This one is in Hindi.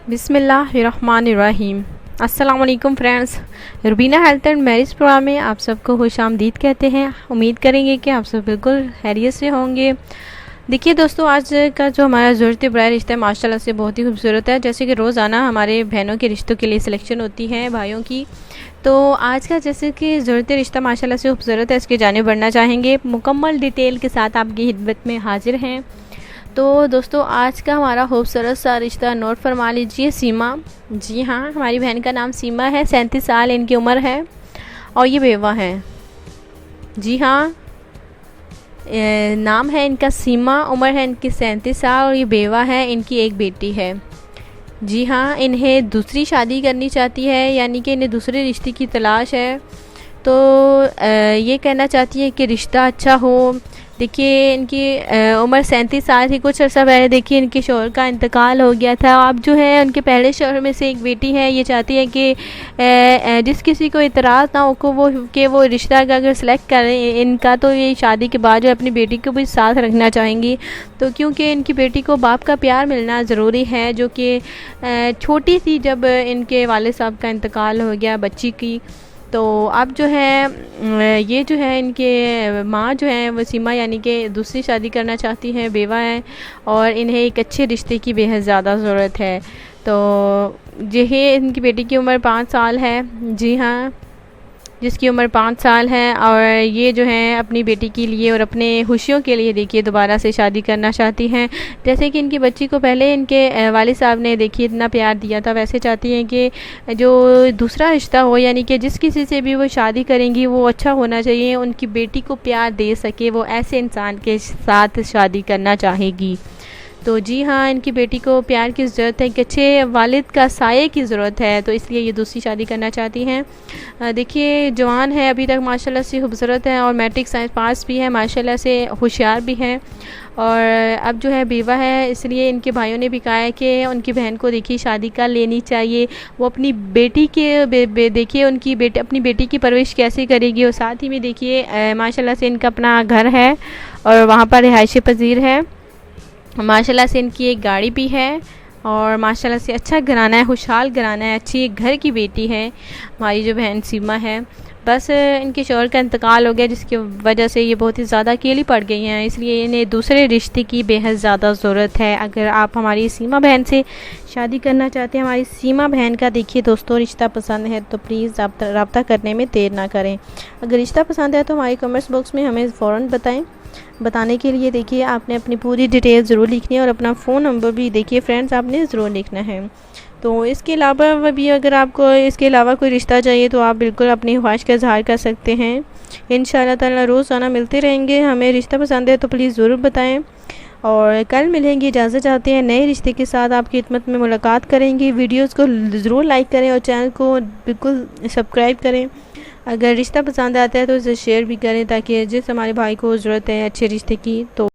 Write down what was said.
बिस्मिल्लाहिर्रहमानिर्रहीम। अस्सलाम वालेकुम friends, Rubina health and marriage programme में आप सबको खुशामदीद कहते हैं। उम्मीद करेंगे कि आप सब बिल्कुल खैरियत से होंगे। देखिए दोस्तों, आज का जो हमारा ज़रूरत बराए रिश्ता है माशाल्लाह से बहुत ही खूबसूरत है। जैसे कि रोज़ाना हमारे बहनों के रिश्तों के लिए सिलेक्शन होती है भाइयों की, तो आज का जैसे कि ज़रूरत रिश्ता माशाल्लाह से खूबसूरत है, इसके जाने बढ़ना चाहेंगे। मुकम्मल डिटेल के साथ आपकी खिदमत में हाजिर हैं। तो दोस्तों, आज का हमारा खूबसूरत सा रिश्ता नोट फरमा लीजिए। सीमा, जी हाँ, हमारी बहन का नाम सीमा है। 37 साल इनकी उम्र है और ये बेवा हैं। जी हाँ, नाम है इनका सीमा, उम्र है इनकी 37 साल और ये बेवा है। इनकी एक बेटी है। जी हाँ, इन्हें दूसरी शादी करनी चाहती है, यानी कि इन्हें दूसरे रिश्ते की तलाश है। तो ये कहना चाहती है कि रिश्ता अच्छा हो। देखिए, इनकी उम्र 37 साल थी। कुछ अर्सा पहले देखिए इनके शौहर का इंतकाल हो गया था। अब जो है उनके पहले शौहर में से एक बेटी है। ये चाहती है कि जिस किसी को इतराज़ ना हो को वो रिश्ता अगर सेलेक्ट करें इनका, तो ये शादी के बाद जो अपनी बेटी को भी साथ रखना चाहेंगी। तो क्योंकि इनकी बेटी को बाप का प्यार मिलना ज़रूरी है, जो कि छोटी सी जब इनके वालिद साहब का इंतकाल हो गया बच्ची की। तो अब जो है ये जो है इनके माँ जो है वो सीमा यानी कि दूसरी शादी करना चाहती हैं, बेवा है और इन्हें एक अच्छे रिश्ते की बेहद ज़्यादा ज़रूरत है। तो ये इनकी बेटी की उम्र 5 साल है। जी हाँ, जिसकी उम्र 5 साल है और ये जो है अपनी बेटी के लिए और अपने खुशियों के लिए देखिए दोबारा से शादी करना चाहती हैं। जैसे कि इनकी बच्ची को पहले इनके वालिद साहब ने देखिए इतना प्यार दिया था, वैसे चाहती हैं कि जो दूसरा रिश्ता हो, यानी कि जिस किसी से भी वो शादी करेंगी वो अच्छा होना चाहिए, उनकी बेटी को प्यार दे सके, वो ऐसे इंसान के साथ शादी करना चाहेगी। तो जी हाँ, इनकी बेटी को प्यार की ज़रूरत है, एक अच्छे वालिद का साये की ज़रूरत है, तो इसलिए ये दूसरी शादी करना चाहती हैं। देखिए, जवान है अभी तक माशाल्लाह से, खूबसूरत है और मैट्रिक साइंस पास भी है, माशाल्लाह से होशियार भी है। और अब जो है बेवा है, इसलिए इनके भाइयों ने भी कहा है कि उनकी बहन को देखिए शादी कर लेनी चाहिए। वो अपनी बेटी के देखिए उनकी अपनी बेटी की परवरिश कैसे करेगी, और साथ ही में देखिए माशाल्लाह से इनका अपना घर है और वहाँ पर रिहाइश पजीर है। माशाल्लाह से इनकी एक गाड़ी भी है और माशाल्लाह से अच्छा घराना है, खुशहाल घराना है, अच्छी घर की बेटी है हमारी जो बहन सीमा है। बस इनके शौहर का इंतकाल हो गया, जिसकी वजह से ये बहुत ही ज़्यादा अकेली पड़ गई हैं, इसलिए इन्हें दूसरे रिश्ते की बेहद ज़्यादा ज़रूरत है। अगर आप हमारी सीमा बहन से शादी करना चाहते हैं, हमारी सीमा बहन का देखिए दोस्तों रिश्ता पसंद है, तो प्लीज़ आप रब्ता करने में देर ना करें। अगर रिश्ता पसंद है तो हमारे कमेंट्स बॉक्स में हमें फ़ौरन बताएं। बताने के लिए देखिए आपने अपनी पूरी डिटेल ज़रूर लिखनी है और अपना फ़ोन नंबर भी देखिए फ्रेंड्स आपने ज़रूर लिखना है। तो इसके अलावा भी अगर आपको इसके अलावा कोई रिश्ता चाहिए तो आप बिल्कुल अपनी ख्वाहिश का इज़हार कर सकते हैं। इंशाअल्लाह ताला रोज़ाना मिलते रहेंगे। हमें रिश्ता पसंद है तो प्लीज़ ज़रूर बताएं और कल मिलेंगे। इजाज़त चाहते हैं, नए रिश्ते के साथ आपकी खिदमत में मुलाकात करेंगे। वीडियोज़ को ज़रूर लाइक करें और चैनल को बिल्कुल सब्सक्राइब करें। अगर रिश्ता पसंद आता है तो इसे शेयर भी करें, ताकि जिस हमारे भाई को ज़रूरत है अच्छे रिश्ते की, तो